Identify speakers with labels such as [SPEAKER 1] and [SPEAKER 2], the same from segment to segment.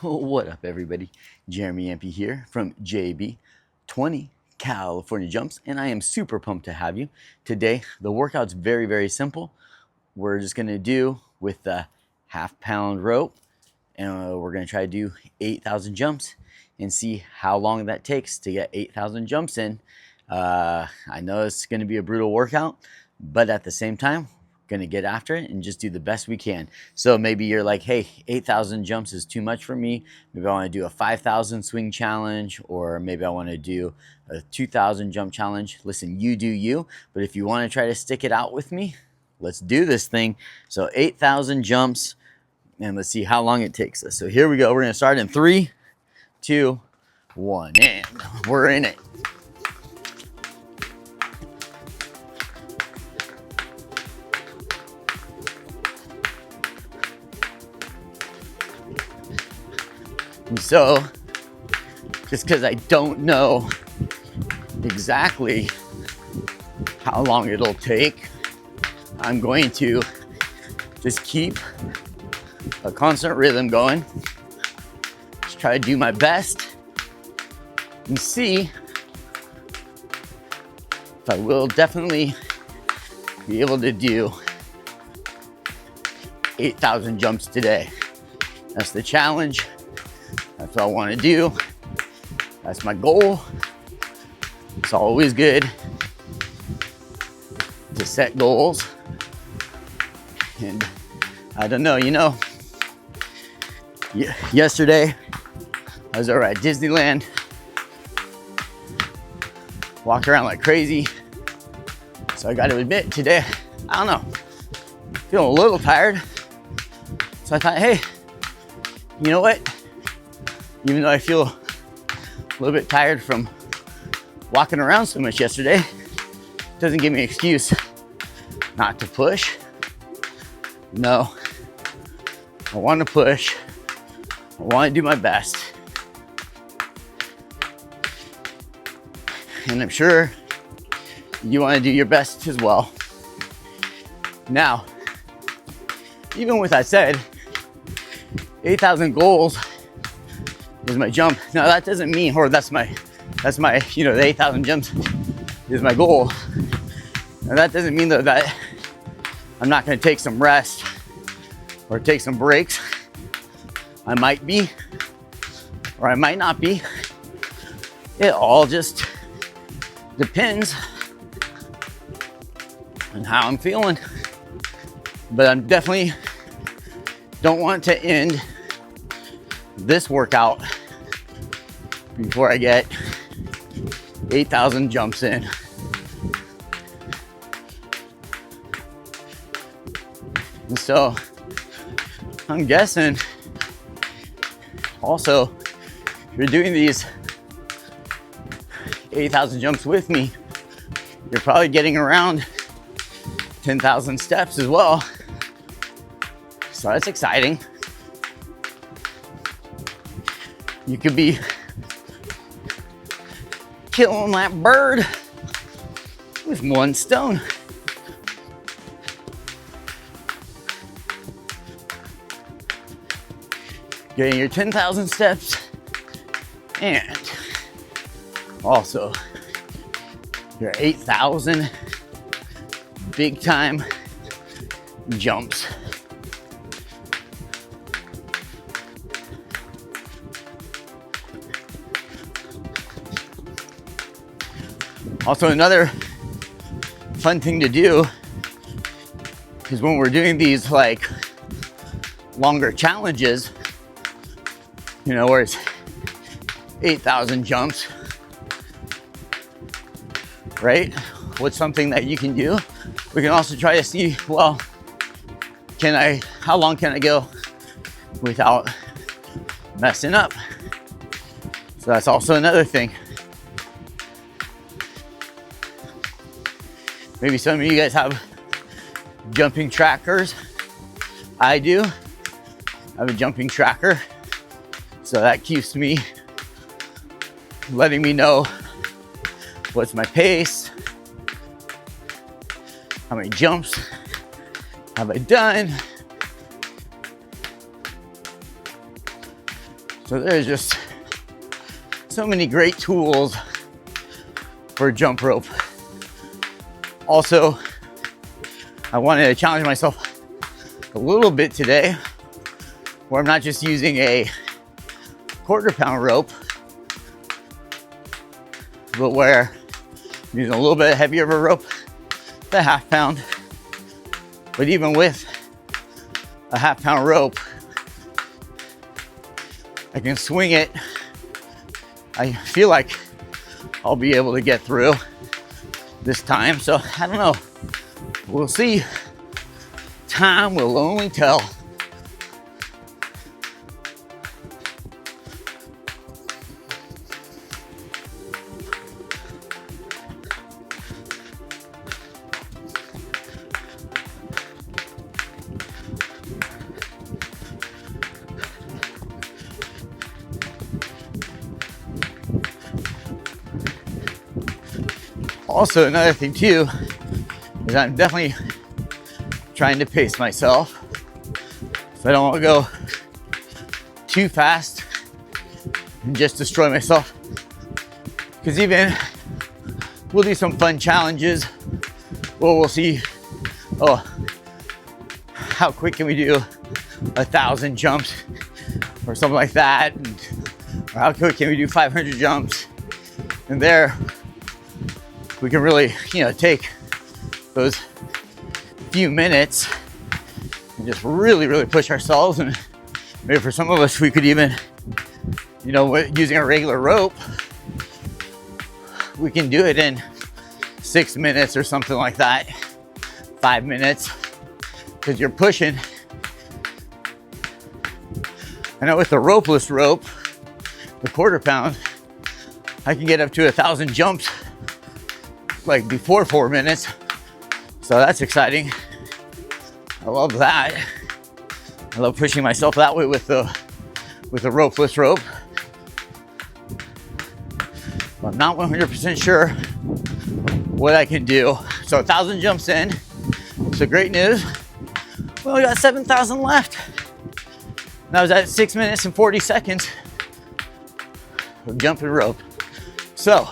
[SPEAKER 1] What up, everybody? Jeremy MP here from JB 20 California Jumps, and I am super pumped to have you. Today, the workout's very simple. We're just gonna do with the half-pound rope, and we're gonna try to do 8,000 jumps and see how long that takes to get 8,000 jumps in. I know it's gonna be a brutal workout, but at the same time, gonna get after it and just do the best we can. So maybe you're like, hey, 8,000 jumps is too much for me. Maybe I want to do a 5,000 swing challenge, or maybe I want to do a 2,000 jump challenge. Listen, you do you, but if you want to try to stick it out with me, let's do this thing. So 8,000 jumps, and let's see how long it takes us. So here we go. We're gonna start in 3, 2, 1, and we're in it. So, just because I don't know exactly how long it'll take, I'm going to just keep a constant rhythm going. Just try to do my best and see if I will definitely be able to do 8,000 jumps today. That's the challenge. That's what I want to do. That's my goal. It's always good to set goals. And I don't know, yesterday I was over at Disneyland, walked around like crazy. So I got to admit, today, I don't know, feeling a little tired. So I thought, hey, you know what? Even though I feel a little bit tired from walking around so much yesterday, it doesn't give me an excuse not to push. No, I want to push. I want to do my best. And I'm sure you want to do your best as well. Now, even with that said, 8,000 goals is my jump. Now that doesn't mean, or that's my, the 8,000 jumps is my goal. Now that doesn't mean though that I'm not gonna take some rest or take some breaks. I might be, or I might not be. It all just depends on how I'm feeling. But I'm definitely don't want to end this workout before I get 8,000 jumps in. And so I'm guessing also, if you're doing these 8,000 jumps with me, you're probably getting around 10,000 steps as well. So that's exciting. You could be killing that bird with one stone. Getting your 10,000 steps and also your 8,000 big time jumps. Also, another fun thing to do is when we're doing these like longer challenges, where it's 8,000 jumps, right? What's something that you can do? We can also try to see, well, how long can I go without messing up? So that's also another thing. Maybe some of you guys have jumping trackers. I do. I have a jumping tracker. So that keeps me letting me know what's my pace, how many jumps have I done. So there's just so many great tools for a jump rope. Also, I wanted to challenge myself a little bit today, where I'm not just using a quarter-pound rope, but where I'm using a little bit heavier of a rope, the half-pound. But even with a half-pound rope, I can swing it. I feel like I'll be able to get through this time. So I don't know. We'll see. Time will only tell. Also, another thing too is I'm definitely trying to pace myself, so I don't want to go too fast and just destroy myself. Because even we'll do some fun challenges where we'll see, oh, how quick can we do 1,000 jumps or something like that, or how quick can we do 500 jumps, and there we can really, take those few minutes and just really push ourselves. And maybe for some of us, we could even, using a regular rope, we can do it in 6 minutes or something like that, 5 minutes, because you're pushing. I know with the ropeless rope, the quarter-pound, I can get up to 1,000 jumps like before 4 minutes. So that's exciting. I love that. I love pushing myself that way with the ropeless rope. But I'm not 100% sure what I can do. So 1,000 jumps in. So great news. We only got 7,000 left. And I was at 6 minutes and 40 seconds of jumping rope. So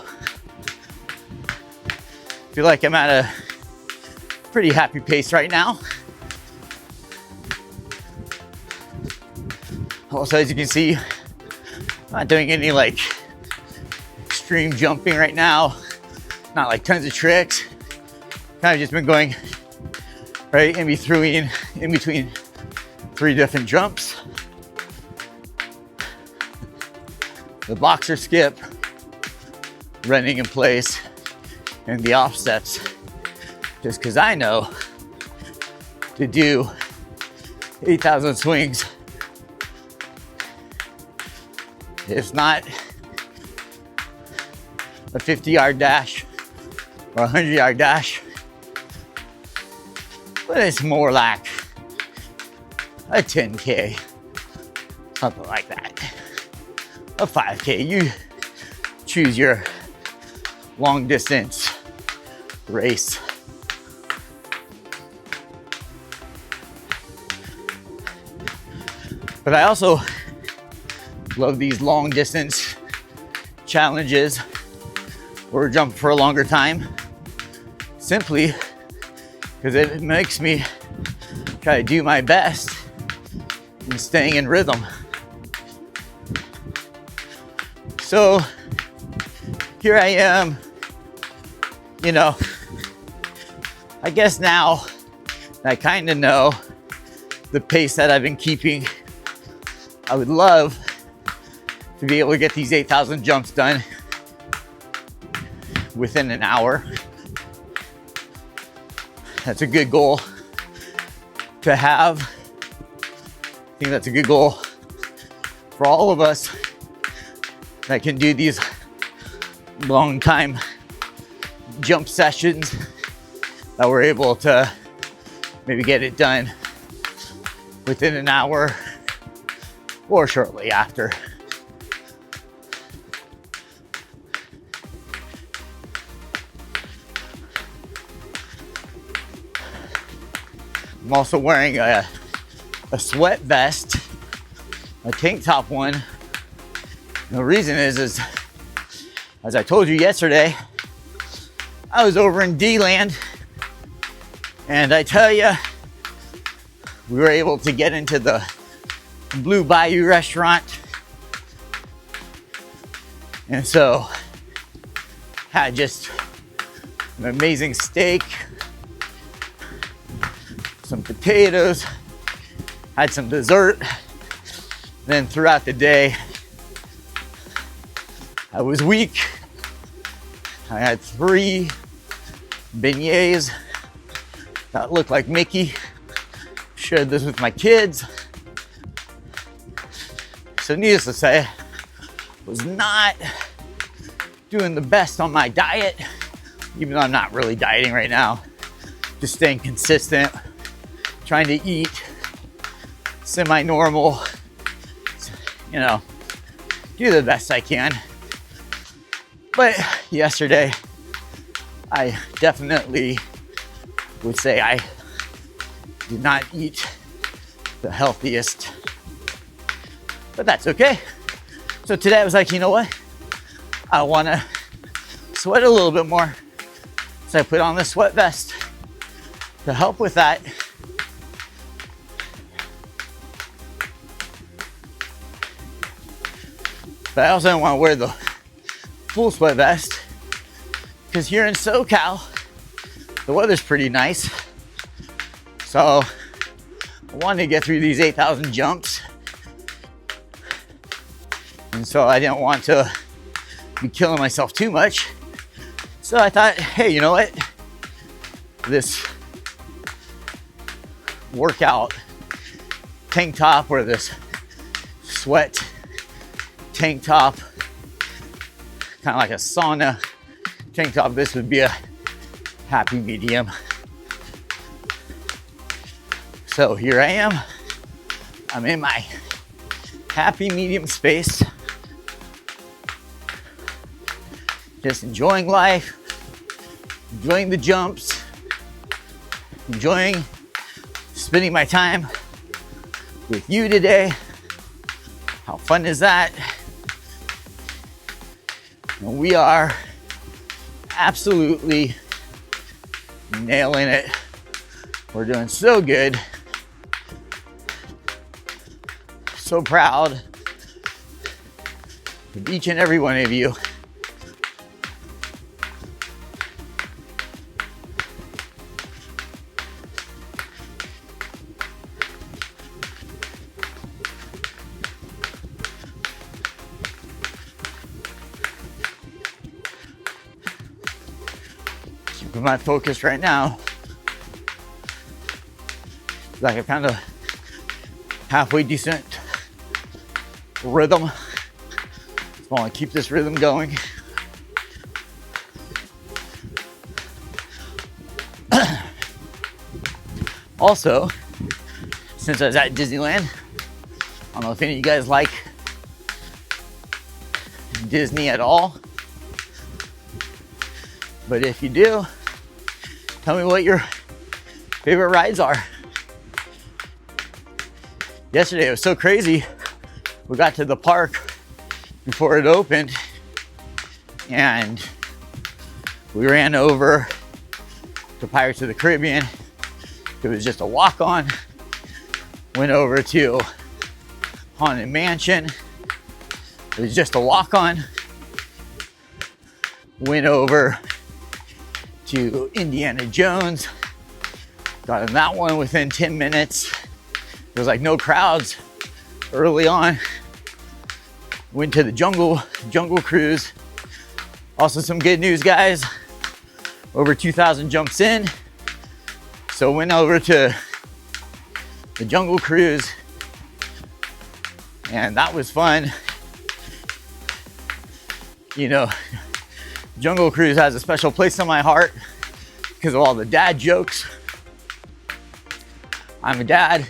[SPEAKER 1] I feel like I'm at a pretty happy pace right now. Also, as you can see, I'm not doing any extreme jumping right now. Not like tons of tricks. Kind of just been going right in between 3 different jumps. The boxer skip, running in place, and the offsets, just because I know to do 8,000 swings, it's not a 50-yard dash or a 100-yard dash, but it's more like a 10K, something like that, a 5K. You choose your long distance race. But I also love these long distance challenges where we're jumping for a longer time, simply because it makes me try to do my best in staying in rhythm. So here I am, I guess now I kind of know the pace that I've been keeping. I would love to be able to get these 8,000 jumps done within an hour. That's a good goal to have. I think that's a good goal for all of us that can do these long time jump sessions, that we're able to maybe get it done within an hour or shortly after. I'm also wearing a sweat vest, a tank top one, The reason is as I told you yesterday, I was over in D-Land, and I tell you, we were able to get into the Blue Bayou restaurant, and so had just an amazing steak, some potatoes, had some dessert. Then throughout the day, I was weak. I had 3 beignets that looked like Mickey. Shared this with my kids. So needless to say, was not doing the best on my diet, even though I'm not really dieting right now. Just staying consistent, trying to eat semi-normal, you know, do the best I can. But yesterday, I definitely would say I did not eat the healthiest, but that's okay. So today I was like, you know what? I want to sweat a little bit more. So I put on the sweat vest to help with that. But I also don't want to wear the full sweat vest because here in SoCal, the weather's pretty nice. So I wanted to get through these 8,000 jumps. And so I didn't want to be killing myself too much. So I thought, hey, you know what? This workout tank top or this sweat tank top, kind of like a sauna tank top, this would be a happy medium. So here I am. I'm in my happy medium space. Just enjoying life, enjoying the jumps, enjoying spending my time with you today. How fun is that? And we are absolutely nailing it. We're doing so good. So proud of each and every one of you. Keeping my focus right now. Like I found a halfway decent rhythm. Just want to keep this rhythm going. Also, since I was at Disneyland, I don't know if any of you guys like Disney at all, but if you do, tell me what your favorite rides are. Yesterday it was so crazy. We got to the park before it opened and we ran over to Pirates of the Caribbean. It was just a walk-on. Went over to Haunted Mansion. It was just a walk-on. Went over to Indiana Jones. Got in that one within 10 minutes. There was like no crowds early on. Went to the Jungle Cruise. Also some good news, guys. Over 2,000 jumps in. So went over to the Jungle Cruise and that was fun. You know, Jungle Cruise has a special place in my heart because of all the dad jokes. I'm a dad.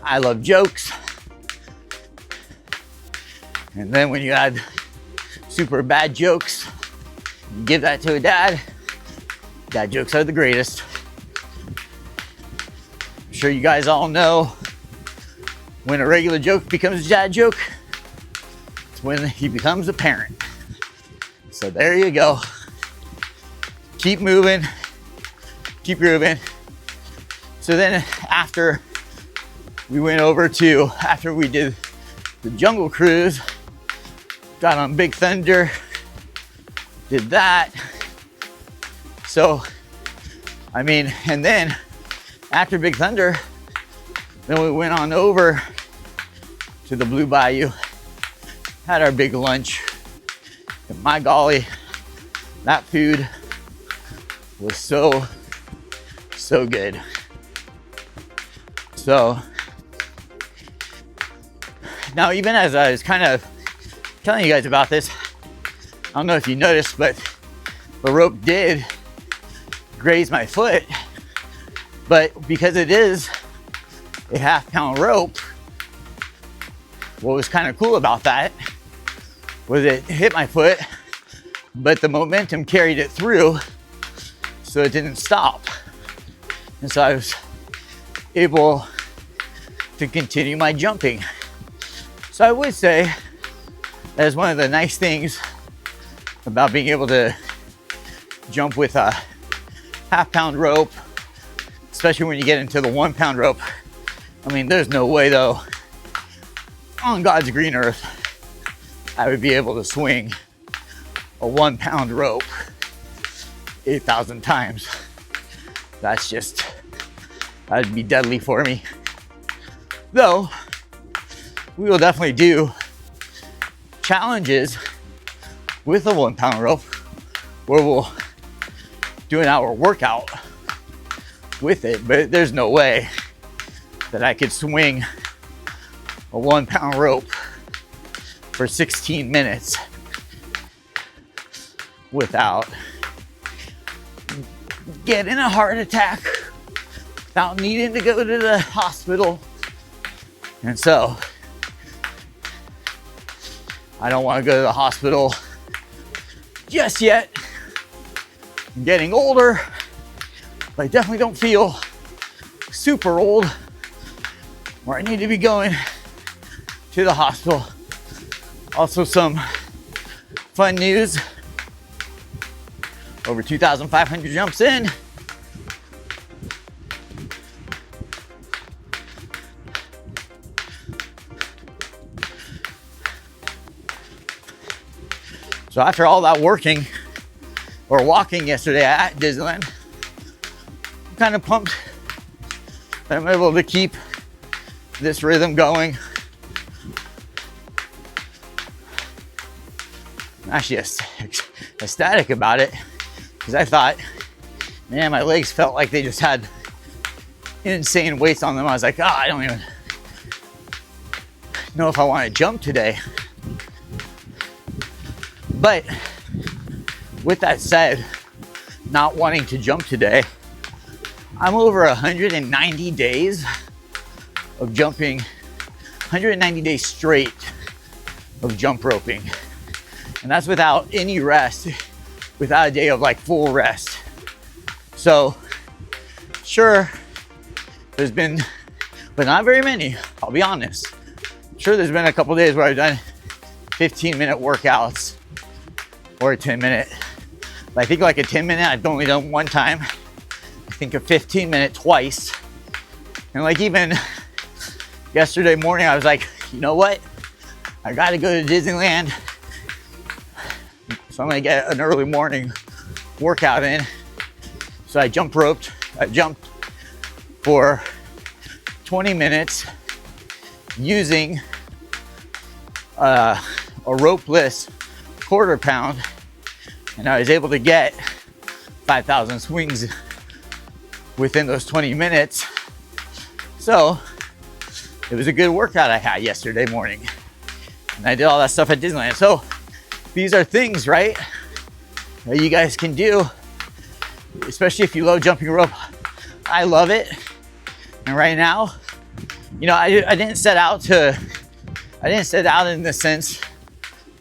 [SPEAKER 1] I love jokes. And then when you add super bad jokes, you give that to a dad. Dad jokes are the greatest. I'm sure you guys all know when a regular joke becomes a dad joke, it's when he becomes a parent. So there you go. Keep moving, keep grooving. So then after we did the jungle cruise, got on Big Thunder, did that. So, I mean, and then after Big Thunder, then we went on over to the Blue Bayou, had our big lunch. And my golly, that food was so good. So now, even as I was kind of telling you guys about this, I don't know if you noticed, but the rope did graze my foot. But because it is a half-pound rope, what was kind of cool about that was it hit my foot, but the momentum carried it through, so it didn't stop. And so I was able to continue my jumping. So I would say that is one of the nice things about being able to jump with a half-pound rope, especially when you get into the 1 pound rope. I mean, there's no way though, on God's green earth, I would be able to swing a 1 pound rope 8,000 times. That'd be deadly for me. Though, we will definitely do challenges with a 1 pound rope where we'll do an hour workout with it, but there's no way that I could swing a 1 pound rope for 16 minutes without getting a heart attack, without needing to go to the hospital. And so I don't want to go to the hospital just yet. I'm getting older, but I definitely don't feel super old where I need to be going to the hospital. Also, some fun news. Over 2,500 jumps in. So after all that walking yesterday at Disneyland, I'm kind of pumped that I'm able to keep this rhythm going. I'm actually ecstatic about it, because I thought, man, my legs felt like they just had insane weights on them. I was like, I don't even know if I want to jump today. But with that said, not wanting to jump today, I'm over 190 days of jumping, 190 days straight of jump roping. And that's without any rest, without a day of like full rest. So sure, there's been, but not very many, I'll be honest. Sure, there's been a couple days where I've done 15-minute workouts or a 10-minute. But I think like a 10-minute, I've only done one time. I think a 15-minute twice. And like even yesterday morning, I was like, you know what? I gotta go to Disneyland. So I'm gonna get an early morning workout in. So I jumped for 20 minutes using a ropeless 1/4 pound, and I was able to get 5,000 swings within those 20 minutes. So it was a good workout I had yesterday morning, and I did all that stuff at Disneyland. So these are things, right, that you guys can do, especially if you love jumping rope. I love it. And right now, you know, I didn't set out in the sense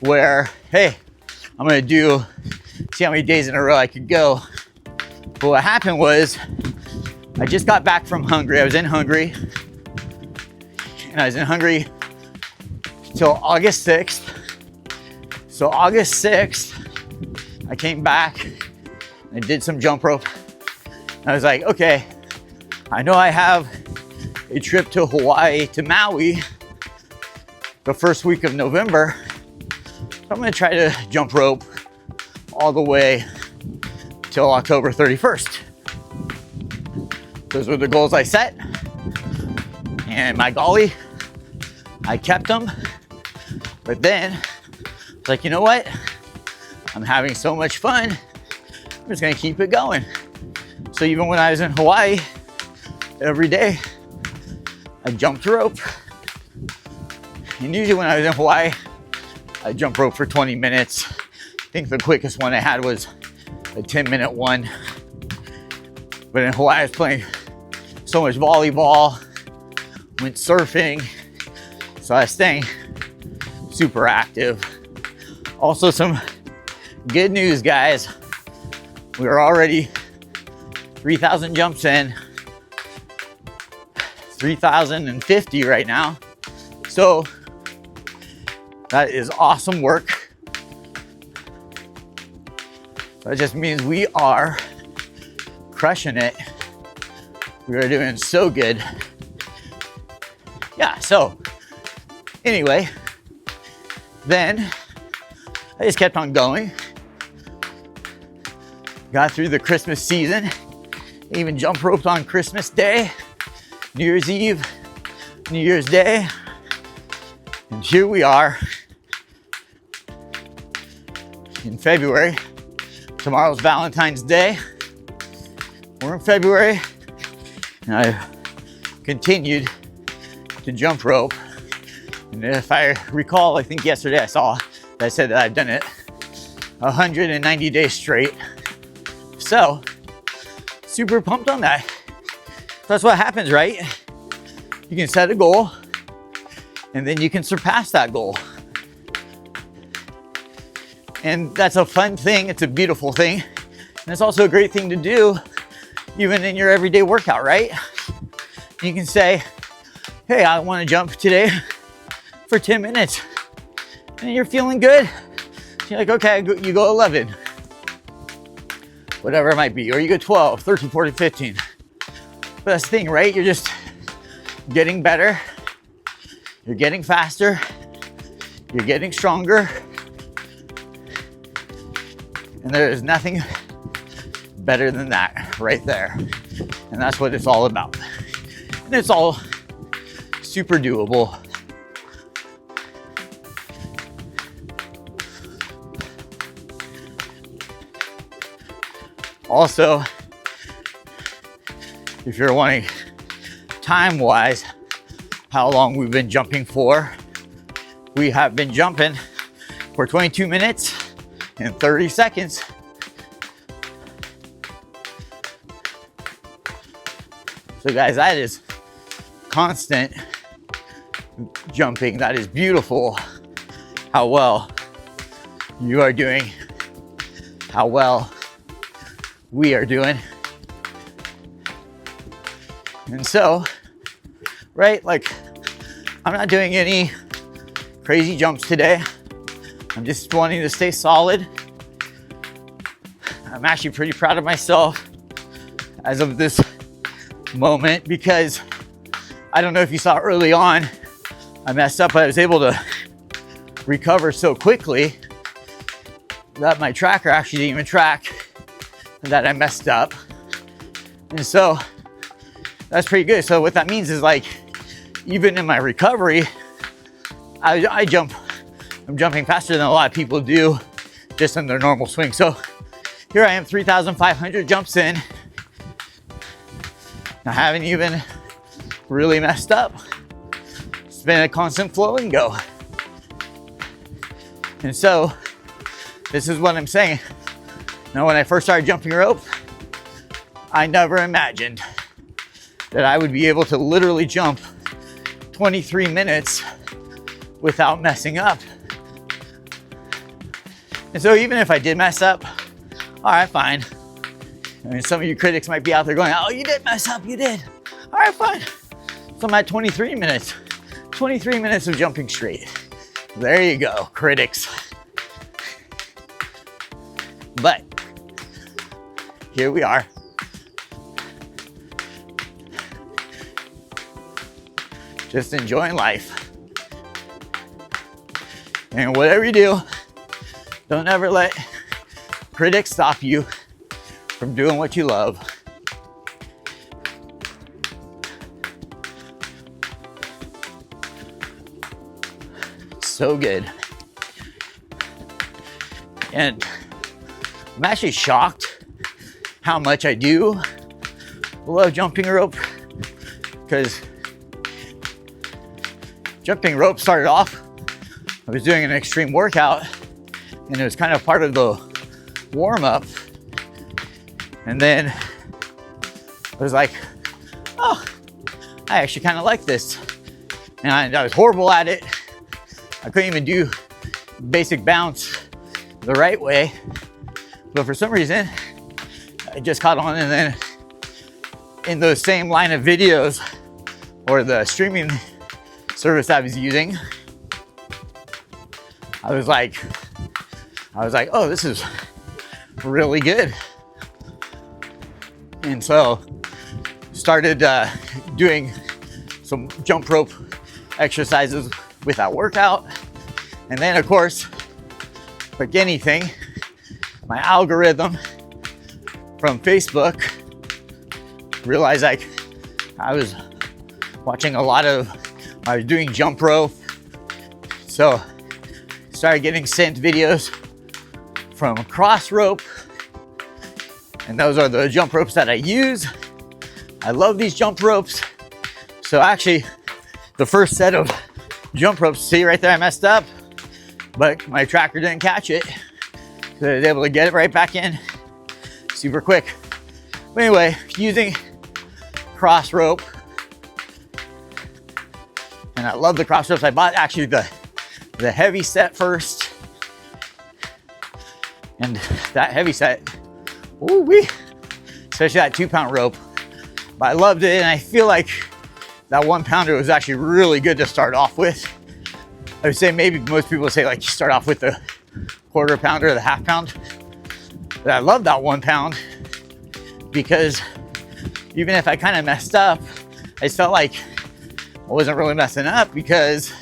[SPEAKER 1] where, hey, I'm gonna see how many days in a row I could go. But what happened was, I just got back from Hungary. I was in Hungary, and I was in Hungary till August 6th. So August 6th, I came back and did some jump rope. I was like, okay, I know I have a trip to Hawaii to Maui the first week of November. So I'm gonna try to jump rope all the way till October 31st. Those were the goals I set. And my golly, I kept them. But then it's like, you know what? I'm having so much fun. I'm just gonna keep it going. So even when I was in Hawaii, every day I jumped rope. And usually when I was in Hawaii, I jumped rope for 20 minutes. I think the quickest one I had was a 10-minute one. But in Hawaii, I was playing so much volleyball, went surfing, so I was staying super active. Also, some good news, guys. We're already 3,000 jumps in, 3,050 right now. So that is awesome work. That just means we are crushing it. We are doing so good. Yeah, so anyway, then I just kept on going. Got through the Christmas season. Even jump roped on Christmas Day, New Year's Eve, New Year's Day. And here we are in February. Tomorrow's Valentine's Day. We're in February, and I've continued to jump rope. And if I recall, I think yesterday I saw that I said that I've done it 190 days straight. So, super pumped on that. So that's what happens, right? You can set a goal, and then you can surpass that goal. And that's a fun thing. It's a beautiful thing. And it's also a great thing to do even in your everyday workout, right? You can say, hey, I want to jump today for 10 minutes. And you're feeling good. You're like, okay, you go 11. Whatever it might be. Or you go 12, 13, 14, 15. But that's the thing, right? You're just getting better. You're getting faster. You're getting stronger. And there is nothing better than that right there. And that's what it's all about. And it's all super doable. Also, if you're wanting time-wise, how long we've been jumping for, we have been jumping for 22 minutes and 30 seconds. So guys, that is constant jumping. That is beautiful. How well you are doing, how well we are doing. And so, right, like I'm not doing any crazy jumps today. I'm just wanting to stay solid. I'm actually pretty proud of myself as of this moment because I don't know if you saw early on, I messed up, but I was able to recover so quickly that my tracker actually didn't even track that I messed up. And so that's pretty good. So what that means is like, even in my recovery, I'm jumping faster than a lot of people do just in their normal swing. So here I am, 3,500 jumps in. I haven't even really messed up. It's been a constant flow and go. And so this is what I'm saying. Now, when I first started jumping rope, I never imagined that I would be able to literally jump 23 minutes without messing up. And so even if I did mess up, all right, fine. I mean, some of you critics might be out there going, oh, you did mess up, you did. All right, fine. So I'm at 23 minutes. 23 minutes of jumping straight. There you go, critics. But here we are. Just enjoying life. And whatever you do, don't ever let critics stop you from doing what you love. So good. And I'm actually shocked how much I do love jumping rope, because jumping rope started off, I was doing an extreme workout and it was kind of part of the warm up. And then I was like, oh, I actually kind of like this. And I was horrible at it. I couldn't even do basic bounce the right way. But for some reason, I just caught on, and then in those same line of videos or the streaming service I was using, I was like, oh, this is really good. And so started doing some jump rope exercises with that workout. And then of course, like anything, my algorithm from Facebook realized like I was watching a lot of, I was doing jump rope. So started getting sent videos from cross rope. And those are the jump ropes that I use. I love these jump ropes. So actually, the first set of jump ropes, see right there, I messed up, but my tracker didn't catch it. So I was able to get it right back in super quick. But anyway, using cross rope. And I love the cross ropes. I bought actually the heavy set first. And that heavy set, ooh-wee, especially that 2-pound rope. But I loved it, and I feel like that 1-pounder was actually really good to start off with. I would say maybe most people would say like you start off with the 1/4 pounder or the 1/2 pound. But I love that 1 pound because even if I kind of messed up, I just felt like I wasn't really messing up because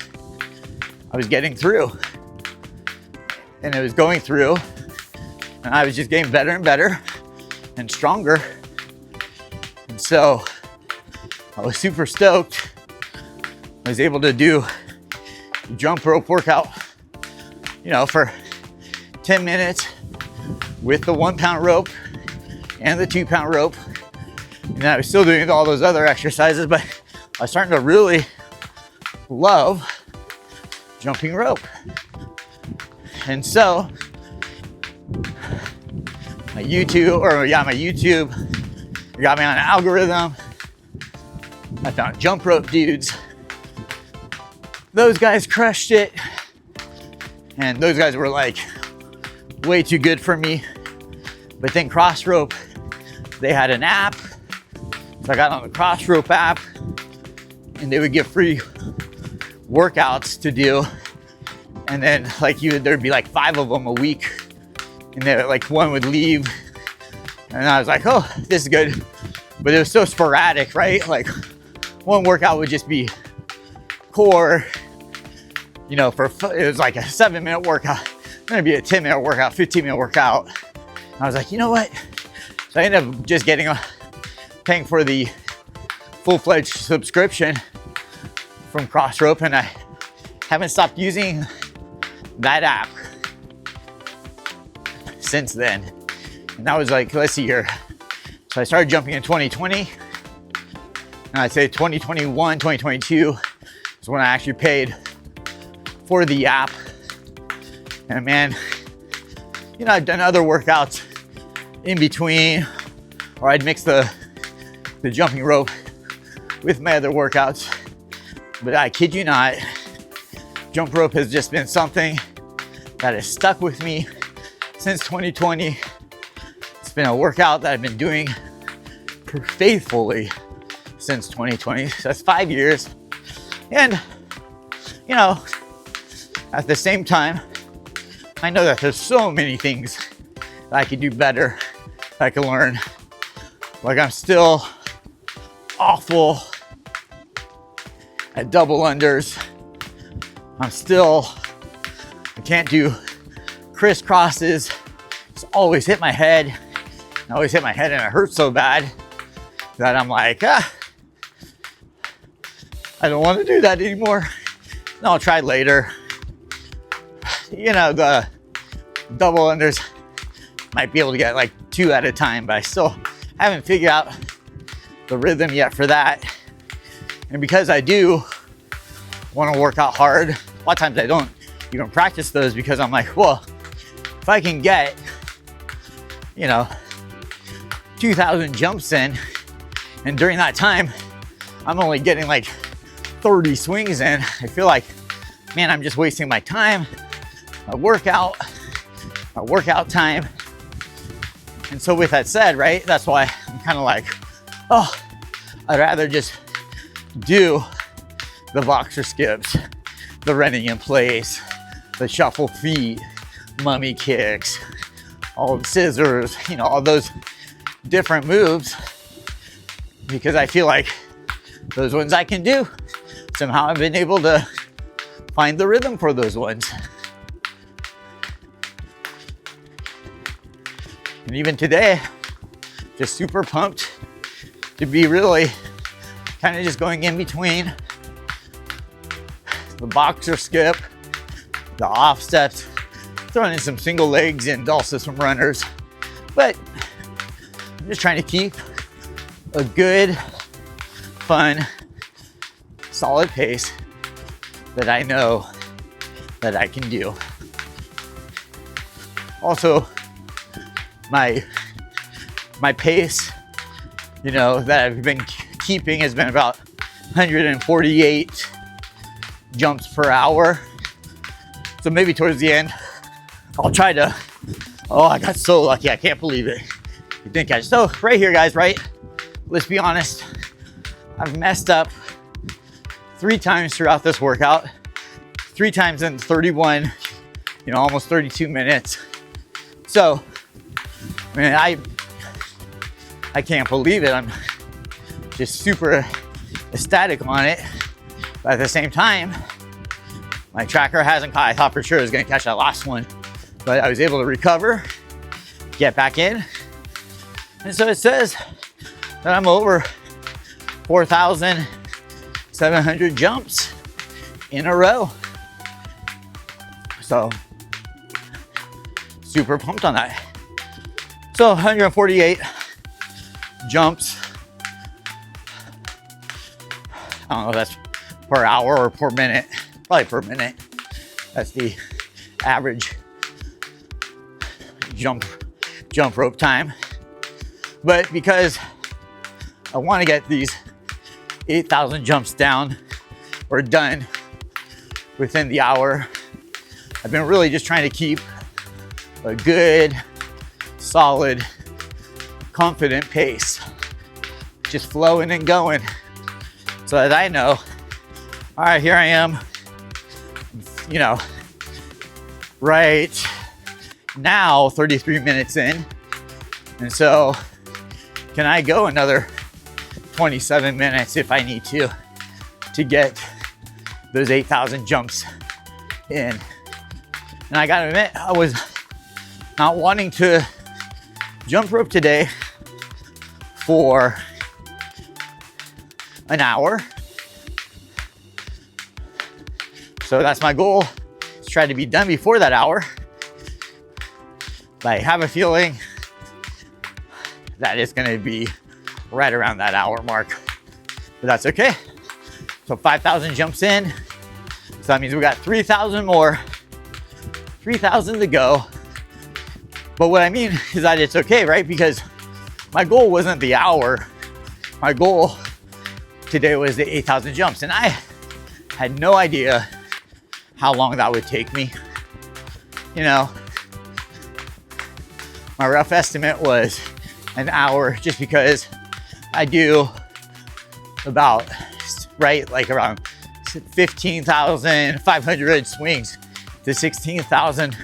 [SPEAKER 1] I was getting through. And it was going through, and I was just getting better and better and stronger. And so I was super stoked. I was able to do a jump rope workout, you know, for 10 minutes with the 1-pound rope and the 2-pound rope. And I was still doing all those other exercises, but I was starting to really love jumping rope. And so my YouTube got me on an algorithm. I found jump rope dudes. Those guys crushed it. And those guys were like way too good for me. But then cross rope, they had an app. So I got on the cross rope app, and they would give free workouts to do. And then like there'd be like 5 of them a week. And then like one would leave. And I was like, oh, this is good. But it was so sporadic, right? Like one workout would just be core, you know, it was like a 7-minute workout. Then it'd be a 10-minute workout, 15-minute workout. And I was like, you know what? So I ended up just paying for the full-fledged subscription from Crossrope, and I haven't stopped using that app since then. And that was like, let's see here. So I started jumping in 2020. And I'd say 2021, 2022 is when I actually paid for the app. And man, you know, I've done other workouts in between, or I'd mix the jumping rope with my other workouts. But I kid you not, jump rope has just been something that has stuck with me since 2020. It's been a workout that I've been doing faithfully since 2020. So that's 5 years. And, you know, at the same time, I know that there's so many things that I could do better, that I can learn. Like I'm still awful at double unders. I can't do crisscrosses. Just always hit my head. I always hit my head and it hurts so bad that I'm like, I don't want to do that anymore. No, I'll try later. You know, the double unders might be able to get like 2 at a time, but I still haven't figured out the rhythm yet for that. And because I do want to work out hard, a lot of times I don't even practice those because I'm like, well, if I can get, you know, 2,000 jumps in, and during that time, I'm only getting like 30 swings in, I feel like, man, I'm just wasting my time, my workout time. And so with that said, right, that's why I'm kind of like, oh, I'd rather just do the boxer skips, the running in place, the shuffle feet, mummy kicks, all the scissors, you know, all those different moves, because I feel like those ones I can do. Somehow I've been able to find the rhythm for those ones. And even today, just super pumped to be really kind of just going in between the boxer skip, the off steps, throwing in some single legs and also some runners. But I'm just trying to keep a good, fun, solid pace that I know that I can do. Also, my pace, you know, that I've been keeping has been about 148 jumps per hour. So maybe towards the end, I'll try to, oh, I got so lucky, I can't believe it. You think so right here, guys, right? Let's be honest, I've messed up 3 times throughout this workout, 3 times in 31, you know, almost 32 minutes. So, man, I can't believe it. I'm just super ecstatic on it. But at the same time, my tracker hasn't caught. I thought for sure it was gonna catch that last one, but I was able to recover, get back in. And so it says that I'm over 4,700 jumps in a row. So super pumped on that. So 148 jumps. I don't know if that's per hour or per minute, probably per minute. That's the average jump rope time. But because I want to get these 8,000 jumps down or done within the hour, I've been really just trying to keep a good, solid, confident pace, just flowing and going, so that I know, all right, here I am, you know, right now, 33 minutes in. And so can I go another 27 minutes if I need to get those 8,000 jumps in? And I gotta admit, I was not wanting to jump rope today for an hour. So that's my goal, is try to be done before that hour. But I have a feeling that it's gonna be right around that hour mark, but that's okay. So 5,000 jumps in. So that means we got 3,000 more, 3,000 to go. But what I mean is that it's okay, right? Because my goal wasn't the hour. My goal today was the 8,000 jumps. And I had no idea how long that would take me. You know, my rough estimate was an hour, just because I do about, right, like around 15,500 swings to 16,000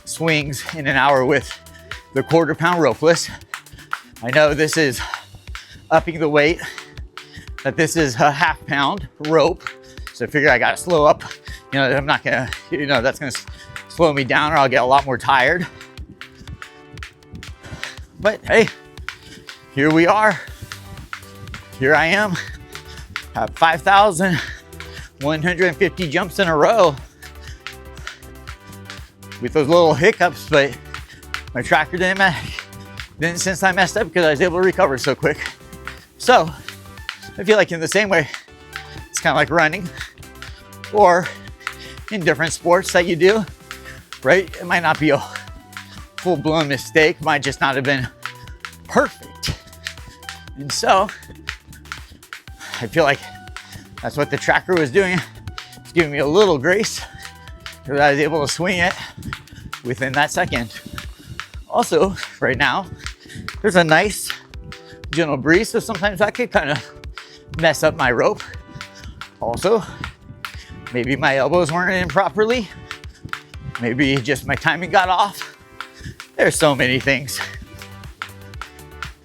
[SPEAKER 1] swings in an hour with the 1/4 pound ropeless. I know this is upping the weight, that this is a 1/2 pound rope. So I figure I gotta slow up. You know, I'm not gonna, you know, that's gonna slow me down or I'll get a lot more tired. But hey, here we are. Here I am at 5,150 jumps in a row with those little hiccups, but my tracker didn't since I messed up because I was able to recover so quick. So I feel like in the same way, it's kind of like running or in different sports that you do, right? It might not be a full-blown mistake, might just not have been perfect. And so I feel like that's what the tracker was doing. It's giving me a little grace because I was able to swing it within that second. Also, right now, there's a nice gentle breeze, so sometimes that could kind of mess up my rope. Also, maybe my elbows weren't in properly. Maybe just my timing got off. There's so many things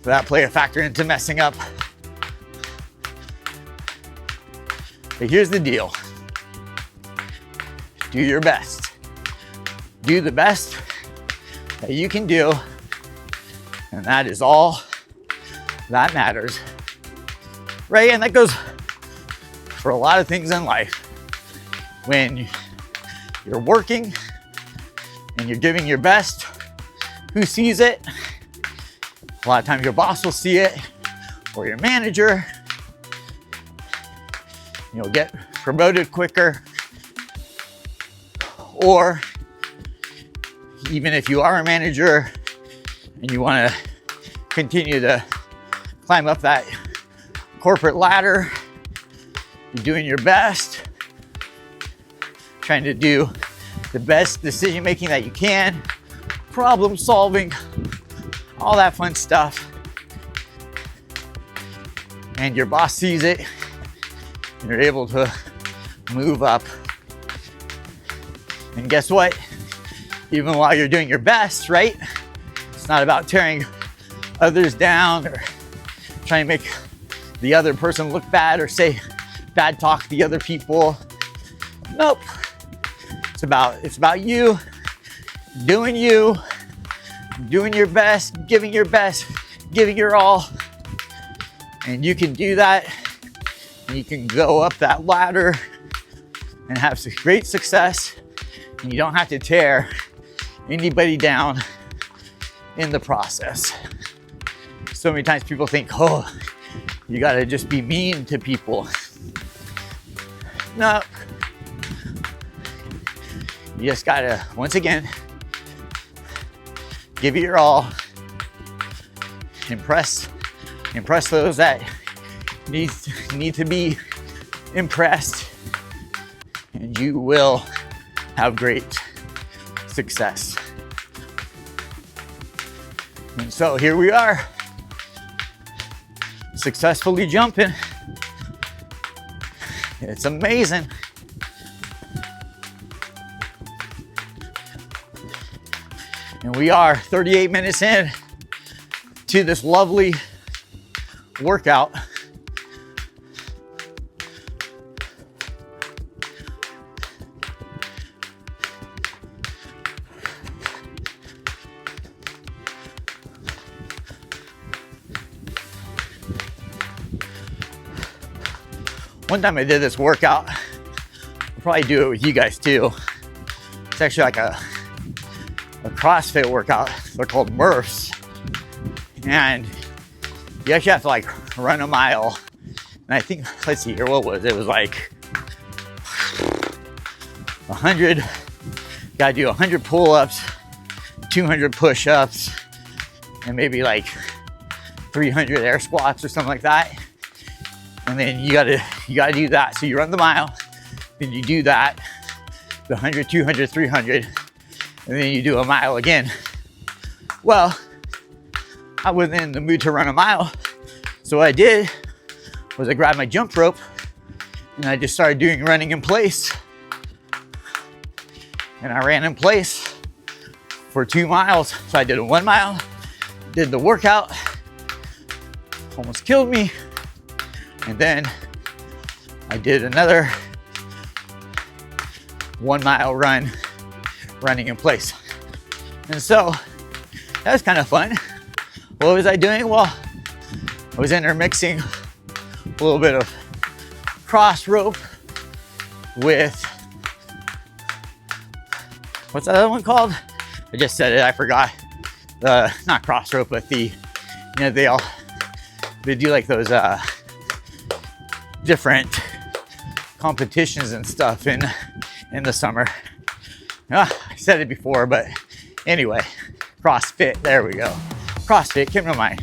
[SPEAKER 1] that play a factor into messing up. But here's the deal. Do your best. Do the best that you can do, and that is all that matters, right? And that goes for a lot of things in life. When you're working and you're giving your best, who sees it? A lot of times your boss will see it, or your manager. You'll get promoted quicker, or even if you are a manager and you want to continue to climb up that corporate ladder, you're doing your best, trying to do the best decision making that you can, problem solving, all that fun stuff. And your boss sees it, and you're able to move up. And guess what? Even while you're doing your best, right? It's not about tearing others down or trying to make the other person look bad or say bad talk to the other people. Nope. It's about you doing your best, giving your all. And you can do that. And you can go up that ladder and have great success. And you don't have to tear anybody down in the process. So many times people think, oh, you gotta just be mean to people. No. You just gotta, once again, give it your all. Impress those that need to be impressed, and you will have great success. And so here we are, successfully jumping. It's amazing. And we are 38 minutes in to this lovely workout. One time I did this workout, I'll probably do it with you guys too. It's actually like a CrossFit workout. They're called Murphs. And you actually have to like run a mile. And I think, let's see here, what was it? It was like 100, gotta do 100 pull-ups, 200 push-ups, and maybe like 300 air squats or something like that. And then you gotta do that. So you run the mile, then you do that, the 100, 200, 300, and then you do a mile again. Well, I wasn't in the mood to run a mile. So what I did was I grabbed my jump rope and I just started doing running in place. And I ran in place for 2 miles. So I did a 1 mile, did the workout, almost killed me. And then I did another 1 mile run, running in place. And so that was kind of fun. What was I doing? Well, I was intermixing a little bit of cross rope with, what's that other one called? I just said it, I forgot. Not cross rope, but the, you know, they do like those different competitions and stuff in the summer. I said it before, but anyway, CrossFit, there we go. CrossFit came to mind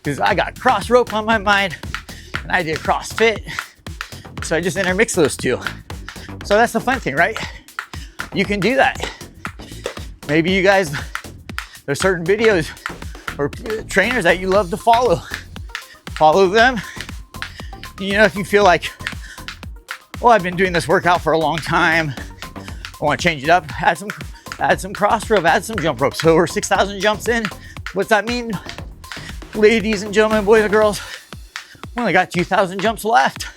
[SPEAKER 1] because I got cross rope on my mind and I did CrossFit. So I just intermixed those two. So that's the fun thing, right? You can do that. Maybe you guys, there's certain videos or trainers that you love to follow. Follow them. You know, if you feel like, oh, I've been doing this workout for a long time, I want to change it up, add some cross rope, add some jump rope. So we're 6,000 jumps in. What's that mean? Ladies and gentlemen, boys and girls, we only got 2,000 jumps left.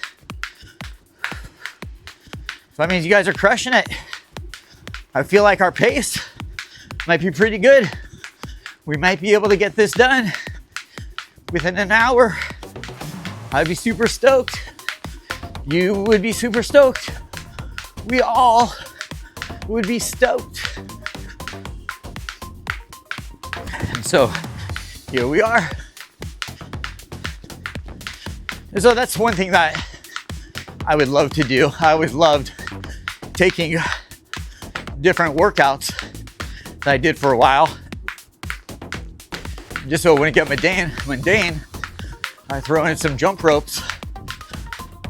[SPEAKER 1] So that means you guys are crushing it. I feel like our pace might be pretty good. We might be able to get this done within an hour. I'd be super stoked. You would be super stoked. We all would be stoked. And so here we are. And so that's one thing that I would love to do. I always loved taking different workouts that I did for a while, just so it wouldn't get mundane. I throw in some jump ropes,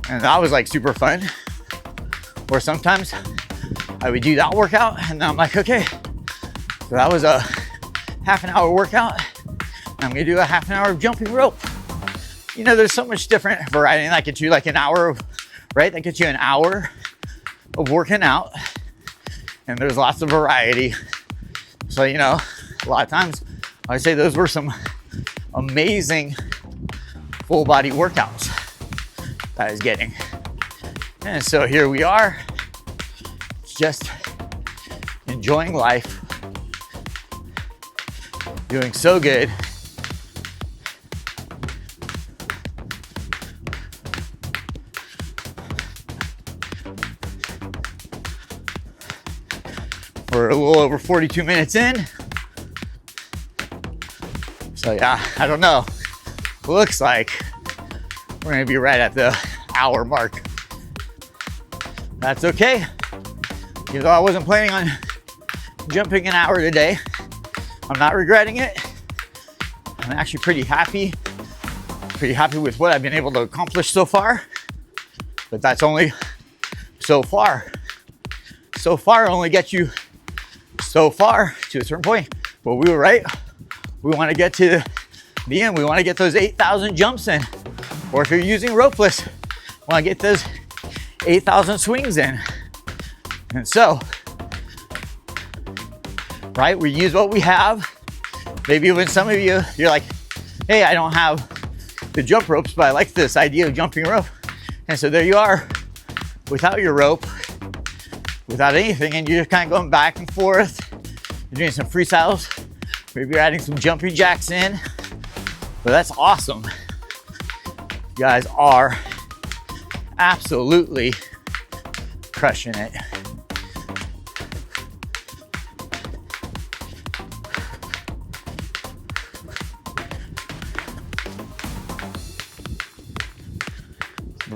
[SPEAKER 1] and that was like super fun. Or sometimes I would do that workout, and then I'm like, okay, so that was a half an hour workout. I'm gonna do a half an hour of jumping rope. You know, there's so much different variety, and that gets you like an hour of, right? That gets you an hour of working out, and there's lots of variety. So, you know, a lot of times I say those were some amazing full body workouts that I was getting. And so here we are, just enjoying life, doing so good. We're a little over 42 minutes in. So yeah, I don't know. Looks like we're gonna be right at the hour mark. That's okay. Even though I wasn't planning on jumping an hour today, I'm not regretting it. I'm actually pretty happy with what I've been able to accomplish so far. But that's only so far. So far only gets you so far to a certain point. But we were right. We want to get to the end. We want to get those 8,000 jumps in. Or if you're using ropeless, want to get those 8,000 swings in. And so, right, we use what we have. Maybe when some of you, you're like, hey, I don't have the jump ropes, but I like this idea of jumping rope. And so there you are, without your rope, without anything, and you're just kind of going back and forth. You're doing some freestyles. Maybe you're adding some jumping jacks in. But that's awesome. You guys are absolutely crushing it.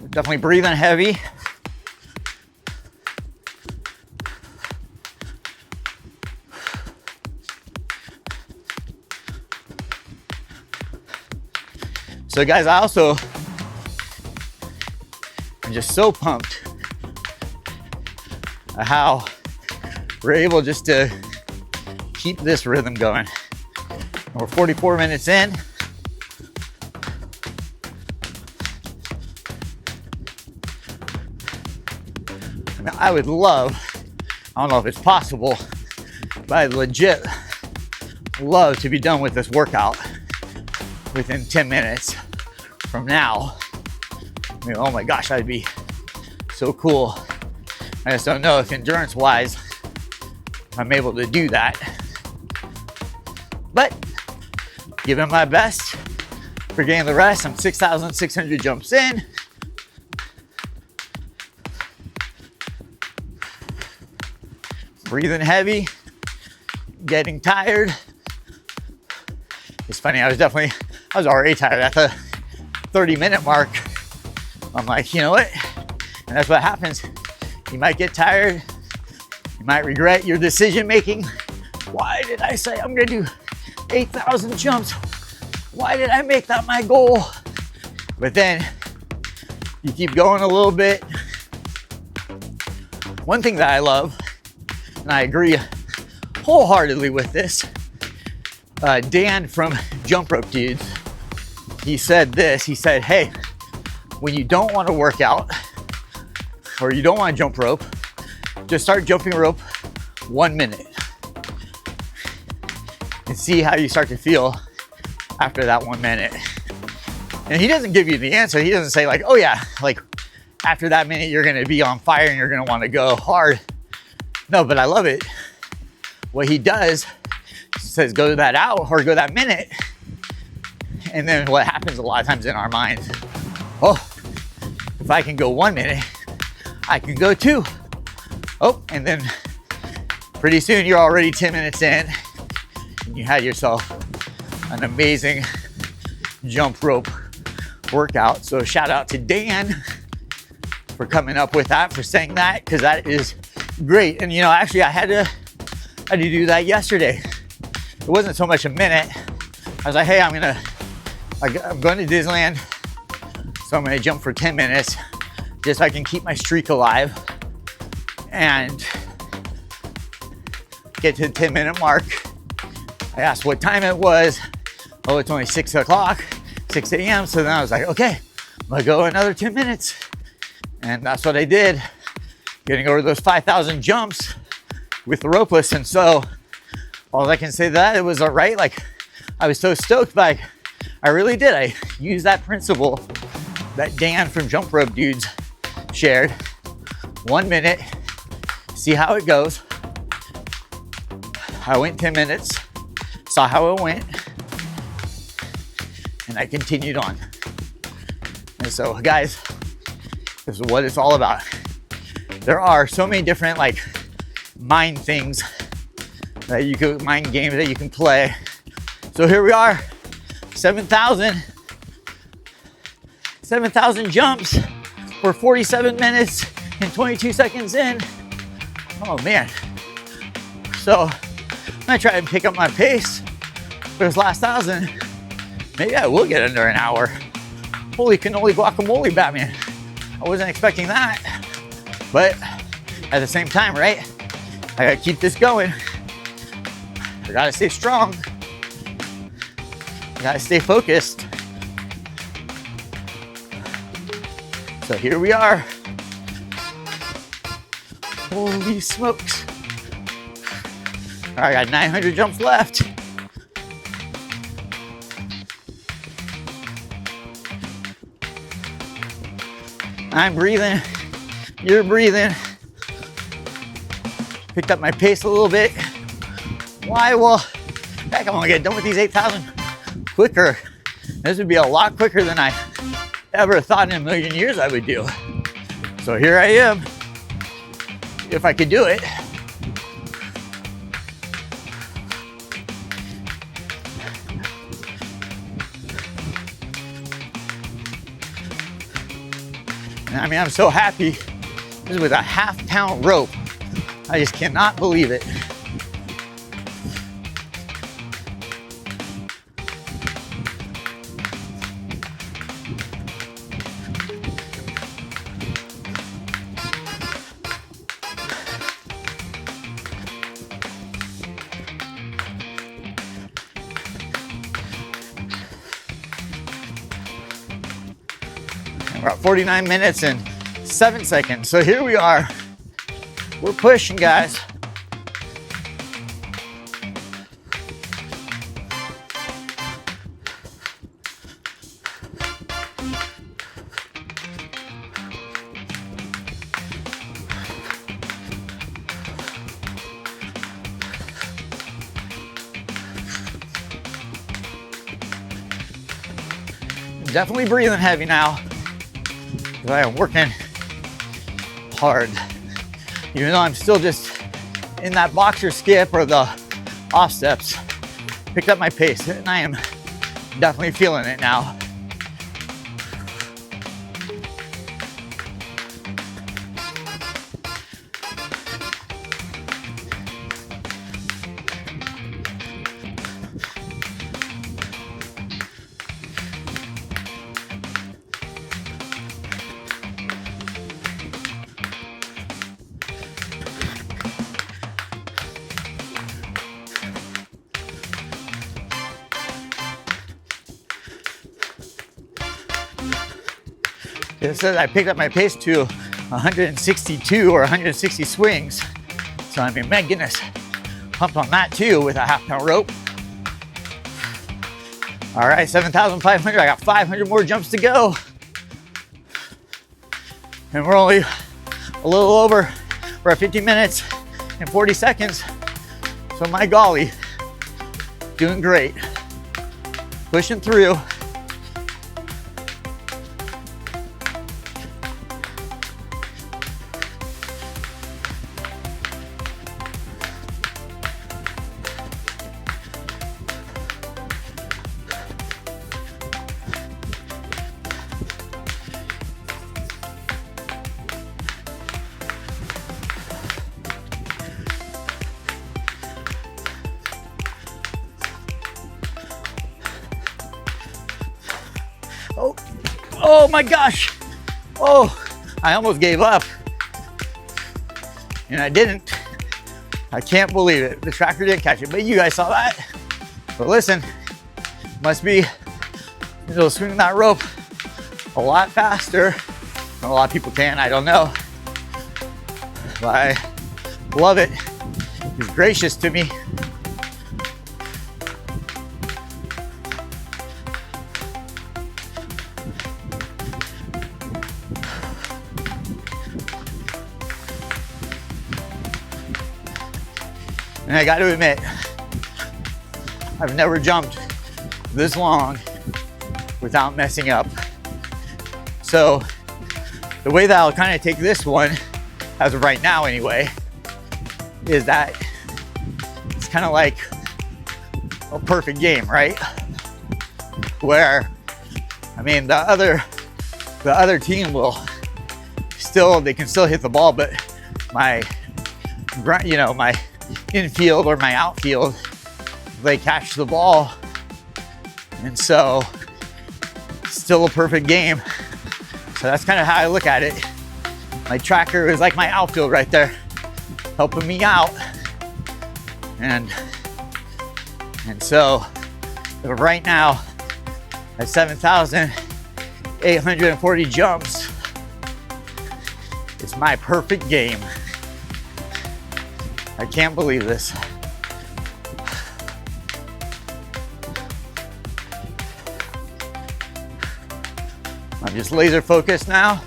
[SPEAKER 1] Definitely breathing heavy. So guys, I also am just so pumped at how we're able just to keep this rhythm going. And we're 44 minutes in. I mean, I would love, I don't know if it's possible, but I'd legit love to be done with this workout within 10 minutes from now. I mean, oh my gosh, that'd be so cool. I just don't know if endurance wise I'm able to do that, but giving my best for getting the rest. I'm 6,600 jumps in. Breathing heavy, getting tired. It's funny, I was already tired at the 30-minute mark. I'm like, you know what? And that's what happens. You might get tired. You might regret your decision making. Why did I say I'm gonna do 8,000 jumps? Why did I make that my goal? But then you keep going a little bit. One thing that I love, and I agree wholeheartedly with this, Dan from Jump Rope Dudes, he said this. He said, hey, when you don't want to work out or you don't want to jump rope, just start jumping rope 1 minute and see how you start to feel after that 1 minute. And he doesn't give you the answer. He doesn't say like, oh yeah, like after that minute you're gonna be on fire and you're gonna want to go hard. No, but I love it. What he does says go that hour or go that minute. And then what happens a lot of times in our minds, oh, if I can go 1 minute, I can go 2. Oh, and then pretty soon you're already 10 minutes in and you had yourself an amazing jump rope workout. So shout out to Dan for coming up with that, for saying that, because that is great. And you know, actually I had to do that yesterday. It wasn't so much a minute. I was like, hey, I'm going to Disneyland, so I'm gonna jump for 10 minutes just so I can keep my streak alive and get to the 10-minute mark. I asked what time it was. Oh, it's only 6 o'clock, 6 a.m. So then I was like, okay, I'm gonna go another 10 minutes. And that's what I did, getting over those 5,000 jumps with the ropeless. And so all I can say to that, it was all right. Like I was so stoked, but I really did. I used that principle that Dan from Jump Rope Dudes shared. 1 minute, see how it goes. I went 10 minutes, saw how it went, and I continued on. And so guys, this is what it's all about. There are so many different like mind things that you could, mind games that you can play. So here we are, 7,000 jumps. We're 47 minutes and 22 seconds in. Oh man. So I'm gonna try and pick up my pace for this last 1,000. Maybe I will get under an hour. Holy cannoli guacamole, Batman. I wasn't expecting that. But at the same time, right? I gotta keep this going. I gotta stay strong. I gotta stay focused. So here we are. Holy smokes. All right, I got 900 jumps left. I'm breathing, you're breathing. Picked up my pace a little bit. Why? Well, heck, I want to get done with these 8,000 quicker. This would be a lot quicker than I ever thought in a million years I would do. So here I am, if I could do it. And I mean, I'm so happy. This is with a half-pound rope. I just cannot believe it. We're at 49 minutes and 7 seconds. So here we are. We're pushing, guys.
[SPEAKER 2] Definitely breathing heavy now, because I am working hard. Even though I'm still just in that boxer skip or the off steps, picked up my pace and I am definitely feeling it now. It says I picked up my pace to 162 or 160 swings. So I mean, my goodness, pumped on that too with a half-pound rope. All right, 7,500. I got 500 more jumps to go. And we're only a little over, we're at 50 minutes and 40 seconds. So my golly, doing great. Pushing through. Oh my gosh. Oh, I almost gave up. And I didn't. I can't believe it. The tracker didn't catch it, but you guys saw that. But listen, must be swinging that rope a lot faster. A lot of people can, I don't know. But I love it. He's gracious to me. And I got to admit, I've never jumped this long without messing up. So the way that I'll kind of take this one, as of right now anyway, is that it's kind of like a perfect game, right? Where, I mean, the other team will still, they can still hit the ball, but my infield or my outfield, they catch the ball. And so it's still a perfect game. So that's kind of how I look at it. My tracker is like my outfield right there, helping me out. And so right now at 7,840 jumps, it's my perfect game. I can't believe this. I'm just laser focused now.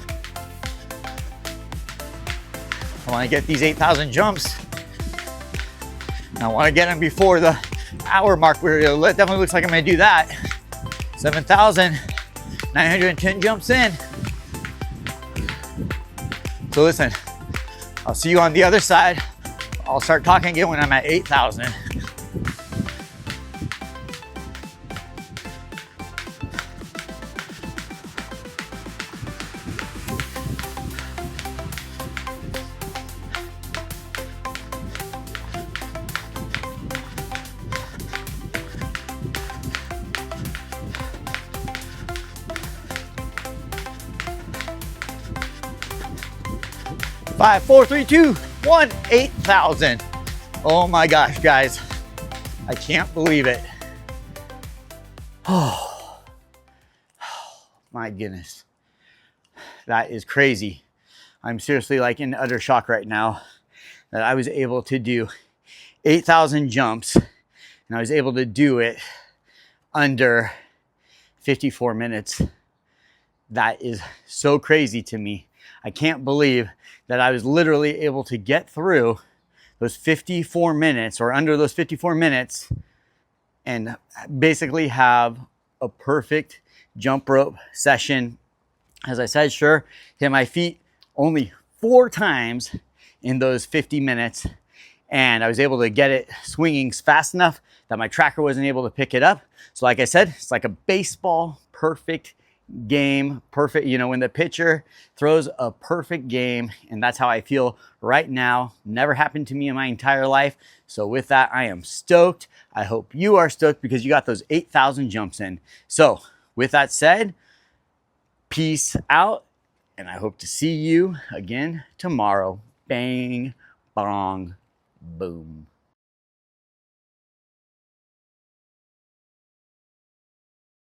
[SPEAKER 2] I want to get these 8,000 jumps. I want to get them before the hour mark, where it definitely looks like I'm going to do that. 7,910 jumps in. So listen, I'll see you on the other side. I'll start talking again when I'm at 8,000. Five, four, three, two, 1, 8,000. Oh my gosh, guys. I can't believe it. Oh, my goodness. That is crazy. I'm seriously like in utter shock right now that I was able to do 8,000 jumps, and I was able to do it under 54 minutes. That is so crazy to me. I can't believe that I was literally able to get through those 54 minutes or under those 54 minutes and basically have a perfect
[SPEAKER 1] jump rope session. As I said, sure, hit my feet only 4 times in those 50 minutes, and I was able to get it swinging fast enough that my tracker wasn't able to pick it up. So like I said, it's like a baseball perfect game. Perfect, you know, when the pitcher throws a perfect game, and that's how I feel right now. Never happened to me in my entire life. So with that, I am stoked. I hope you are stoked because you got those 8,000 jumps in. So with that said, peace out, and I hope to see you again tomorrow. Bang, bong, boom.